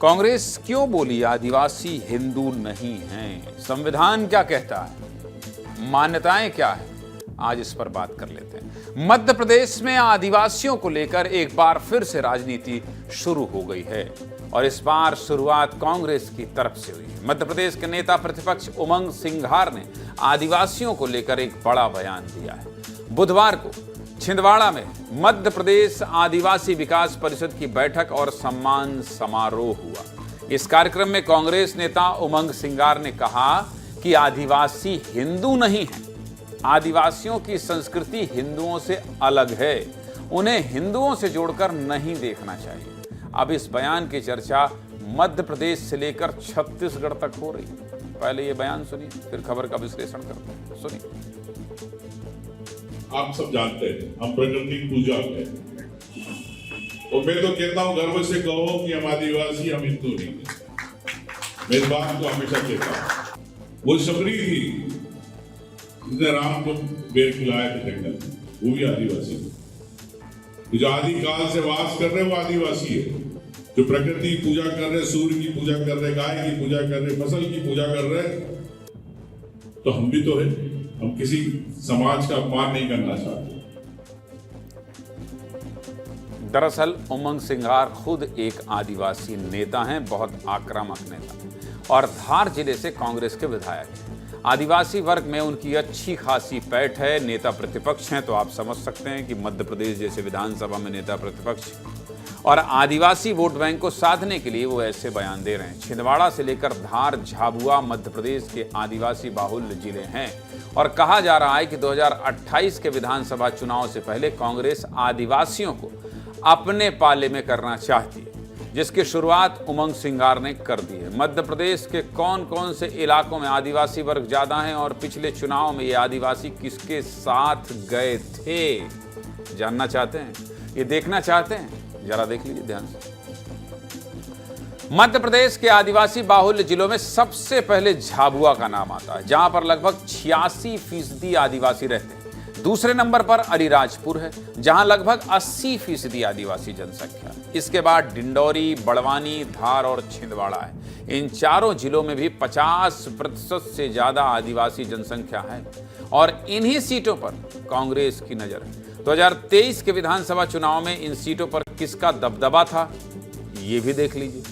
कांग्रेस क्यों बोली आदिवासी हिंदू नहीं हैं? संविधान क्या कहता है? मान्यताएं क्या है? आज इस पर बात कर लेते हैं। मध्य प्रदेश में आदिवासियों को लेकर एक बार फिर से राजनीति शुरू हो गई है और इस बार शुरुआत कांग्रेस की तरफ से हुई है। मध्य प्रदेश के नेता प्रतिपक्ष उमंग सिंघार ने आदिवासियों को लेकर एक बड़ा बयान दिया है। बुधवार को छिंदवाड़ा में मध्य प्रदेश आदिवासी विकास परिषद की बैठक और सम्मान समारोह हुआ। इस कार्यक्रम में कांग्रेस नेता उमंग सिंघार ने कहा कि आदिवासी हिंदू नहीं हैं। आदिवासियों की संस्कृति हिंदुओं से अलग है, उन्हें हिंदुओं से जोड़कर नहीं देखना चाहिए। अब इस बयान की चर्चा मध्य प्रदेश से लेकर छत्तीसगढ़ तक हो रही है। पहले ये बयान सुनिए, फिर खबर का विश्लेषण करते हैं। सुनिए। आप सब जानते हैं हम प्रकृति की पूजा करते हैं, और मैं तो कहता हूं गर्व से कहो कि हम आदिवासी, हम हिंदू नहीं हैं। मैं इस बात को हमेशा कहता हूं। वो सबरी थी जिसने राम को बेर खिलाया था जंगल में, वो भी आदिवासी थे। जो आदि काल से वास कर रहे वो आदिवासी है। जो प्रकृति की पूजा कर रहे, सूर्य की पूजा कर रहे, गाय की पूजा कर रहे, फसल की पूजा कर रहे, तो हम भी तो है। हम किसी समाज का अपमान नहीं करना चाहते। दरअसल उमंग सिंघार खुद एक आदिवासी नेता हैं, बहुत आक्रामक नेता, और धार जिले से कांग्रेस के विधायक हैं। आदिवासी वर्ग में उनकी अच्छी खासी पैठ है। नेता प्रतिपक्ष हैं तो आप समझ सकते हैं कि मध्य प्रदेश जैसे विधानसभा में नेता प्रतिपक्ष और आदिवासी वोट बैंक को साधने के लिए वो ऐसे बयान दे रहे हैं। छिंदवाड़ा से लेकर धार, झाबुआ मध्य प्रदेश के आदिवासी बाहुल्य जिले हैं और कहा जा रहा है कि 2028 के विधानसभा चुनाव से पहले कांग्रेस आदिवासियों को अपने पाले में करना चाहती है, जिसकी शुरुआत उमंग सिंघार ने कर दी है। मध्य प्रदेश के कौन कौन से इलाकों में आदिवासी वर्ग ज्यादा हैं और पिछले चुनाव में ये आदिवासी किसके साथ गए थे, जानना चाहते हैं? ये देखना चाहते हैं? जरा देख लीजिए ध्यान से। मध्य प्रदेश के आदिवासी बाहुल्य जिलों में सबसे पहले झाबुआ का नाम आता है, जहां पर लगभग 86% आदिवासी रहते हैं। दूसरे नंबर पर अलीराजपुर है, जहां लगभग 80% आदिवासी जनसंख्या है। इसके बाद डिंडौरी, बड़वानी, धार और छिंदवाड़ा है। इन चारों जिलों में भी 50% से ज्यादा आदिवासी जनसंख्या है और इन्हीं सीटों पर कांग्रेस की नजर है। 2023 के विधानसभा चुनाव में इन सीटों पर किसका दबदबा था, ये भी देख लीजिए।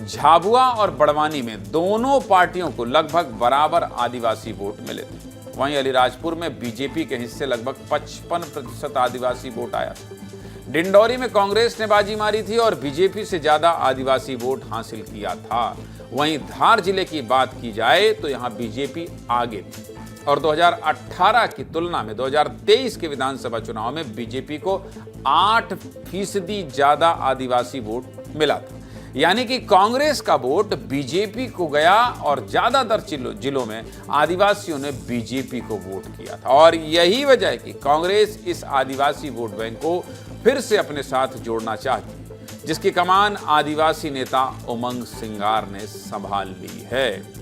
झाबुआ और बड़वानी में दोनों पार्टियों को लगभग बराबर आदिवासी वोट मिले थे। वहीं अलीराजपुर में बीजेपी के हिस्से लगभग 55% आदिवासी वोट आया था। डिंडौरी में कांग्रेस ने बाजी मारी थी और बीजेपी से ज्यादा आदिवासी वोट हासिल किया था। वहीं धार जिले की बात की जाए तो यहां बीजेपी आगे थी और 2018 की तुलना में 2023 के विधानसभा चुनाव में बीजेपी को 8% ज्यादा आदिवासी वोट मिला था। यानी कि कांग्रेस का वोट बीजेपी को गया और ज्यादातर जिलों में आदिवासियों ने बीजेपी को वोट किया था और यही वजह है कि कांग्रेस इस आदिवासी वोट बैंक को फिर से अपने साथ जोड़ना चाहती है, जिसकी कमान आदिवासी नेता उमंग सिंघार ने संभाल ली है।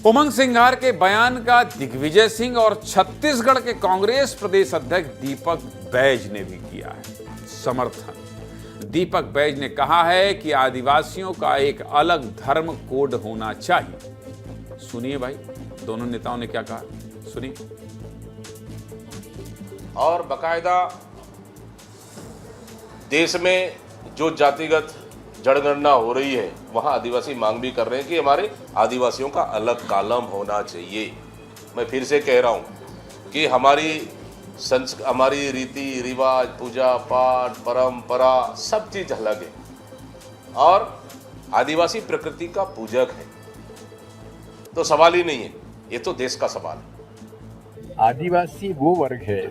उमंग सिंघार के बयान का दिग्विजय सिंह और छत्तीसगढ़ के कांग्रेस प्रदेश अध्यक्ष दीपक बैज ने भी किया है समर्थन। दीपक बैज ने कहा है कि आदिवासियों का एक अलग धर्म कोड होना चाहिए। सुनिए भाई, दोनों नेताओं ने क्या कहा, सुनिए। और बकायदा देश में जो जातिगत जनगणना हो रही है वहाँ आदिवासी मांग भी कर रहे हैं कि हमारे आदिवासियों का अलग कॉलम होना चाहिए। मैं फिर से कह रहा हूँ कि हमारी रीति रिवाज, पूजा पाठ, परंपरा सब चीज अलग है और आदिवासी प्रकृति का पूजक है, तो सवाल ही नहीं है, ये तो देश का सवाल है। आदिवासी वो वर्ग है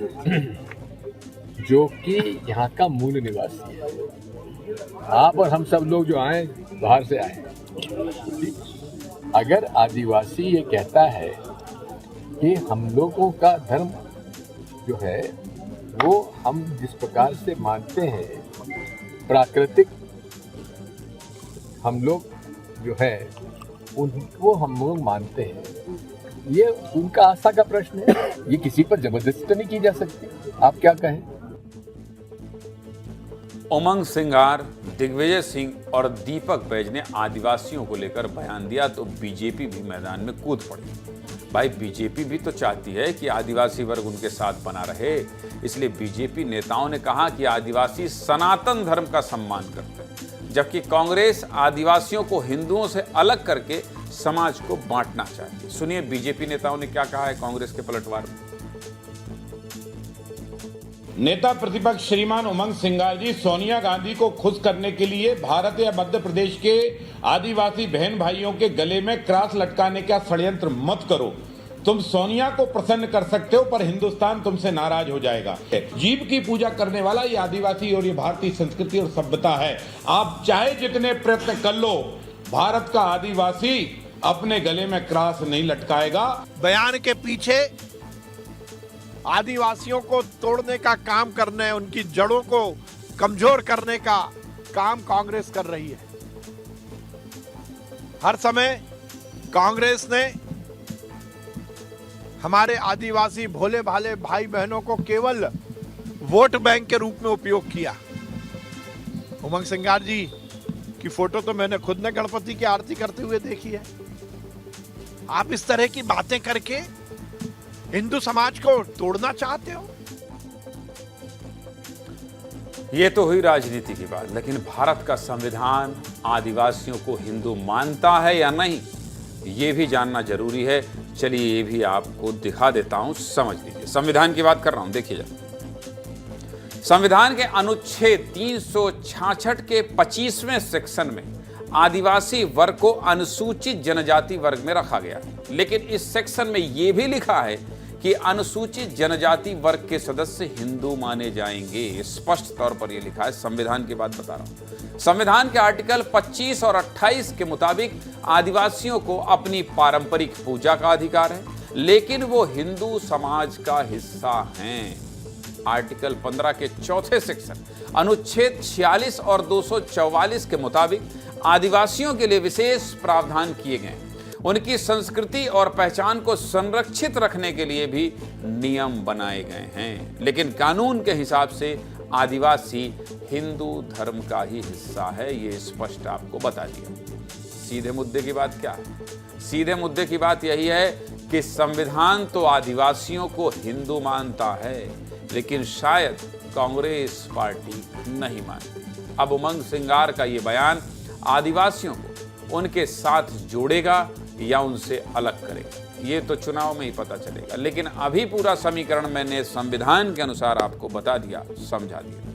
जो कि यहाँ का मूल निवासी है। आप और हम सब लोग जो आए बाहर से आए, अगर आदिवासी ये कहता है कि हम लोगों का धर्म जो है वो हम जिस प्रकार से मानते हैं प्राकृतिक, हम लोग जो है उनको हम लोग मानते हैं, ये उनका आस्था का प्रश्न है। ये किसी पर जबरदस्ती तो नहीं की जा सकती। आप क्या कहें? उमंग सिंगार, दिग्विजय सिंह और दीपक बैज ने आदिवासियों को लेकर बयान दिया तो बीजेपी भी मैदान में कूद पड़ी। भाई बीजेपी भी तो चाहती है कि आदिवासी वर्ग उनके साथ बना रहे, इसलिए बीजेपी नेताओं ने कहा कि आदिवासी सनातन धर्म का सम्मान करते हैं, जबकि कांग्रेस आदिवासियों को हिंदुओं से अलग करके समाज को बांटना चाहती है। सुनिए बीजेपी नेताओं ने क्या कहा है कांग्रेस के पलटवार में। नेता प्रतिपक्ष श्रीमान उमंग सिंगार जी, सोनिया गांधी को खुश करने के लिए भारत या मध्य प्रदेश के आदिवासी बहन भाइयों के गले में क्रॉस लटकाने का षड्यंत्र मत करो। तुम सोनिया को प्रसन्न कर सकते हो पर हिंदुस्तान तुमसे नाराज हो जाएगा। जीव की पूजा करने वाला ये आदिवासी और ये भारतीय संस्कृति और सभ्यता है। आप चाहे जितने प्रयत्न कर लो, भारत का आदिवासी अपने गले में क्रॉस नहीं लटकाएगा। बयान के पीछे आदिवासियों को तोड़ने का काम करने, उनकी जड़ों को कमजोर करने का काम कांग्रेस कर रही है। हर समय कांग्रेस ने हमारे आदिवासी भोले भाले भाई बहनों को केवल वोट बैंक के रूप में उपयोग किया। उमंग सिंगार जी की फोटो तो मैंने खुद ने गणपति की आरती करते हुए देखी है। आप इस तरह की बातें करके हिंदू समाज को तोड़ना चाहते हो? ये तो हुई राजनीति की बात, लेकिन भारत का संविधान आदिवासियों को हिंदू मानता है या नहीं, ये भी जानना जरूरी है। चलिए ये भी आपको दिखा देता हूं, समझ लीजिए। संविधान की बात कर रहा हूं, देखिए जरा। संविधान के अनुच्छेद 366 के 25वें सेक्शन में आदिवासी वर्ग को अनुसूचित जनजाति वर्ग में रखा गया है, लेकिन इस सेक्शन में यह भी लिखा है कि अनुसूचित जनजाति वर्ग के सदस्य हिंदू माने जाएंगे। स्पष्ट तौर पर यह लिखा है, संविधान की बात बता रहा हूं। संविधान के आर्टिकल 25 और 28 के मुताबिक आदिवासियों को अपनी पारंपरिक पूजा का अधिकार है, लेकिन वो हिंदू समाज का हिस्सा हैं। आर्टिकल 15 के चौथे सेक्शन अनुच्छेद 46 और 244 के मुताबिक आदिवासियों के लिए विशेष प्रावधान किए गए। उनकी संस्कृति और पहचान को संरक्षित रखने के लिए भी नियम बनाए गए हैं, लेकिन कानून के हिसाब से आदिवासी हिंदू धर्म का ही हिस्सा है। ये स्पष्ट आपको बता दिया। सीधे मुद्दे की बात क्या है? सीधे मुद्दे की बात यही है कि संविधान तो आदिवासियों को हिंदू मानता है, लेकिन शायद कांग्रेस पार्टी नहीं मानती। अब उमंग सिंगार का ये बयान आदिवासियों को उनके साथ जोड़ेगा या उनसे अलग करेगा, ये तो चुनाव में ही पता चलेगा। लेकिन अभी पूरा समीकरण मैंने संविधान के अनुसार आपको बता दिया, समझा दिया।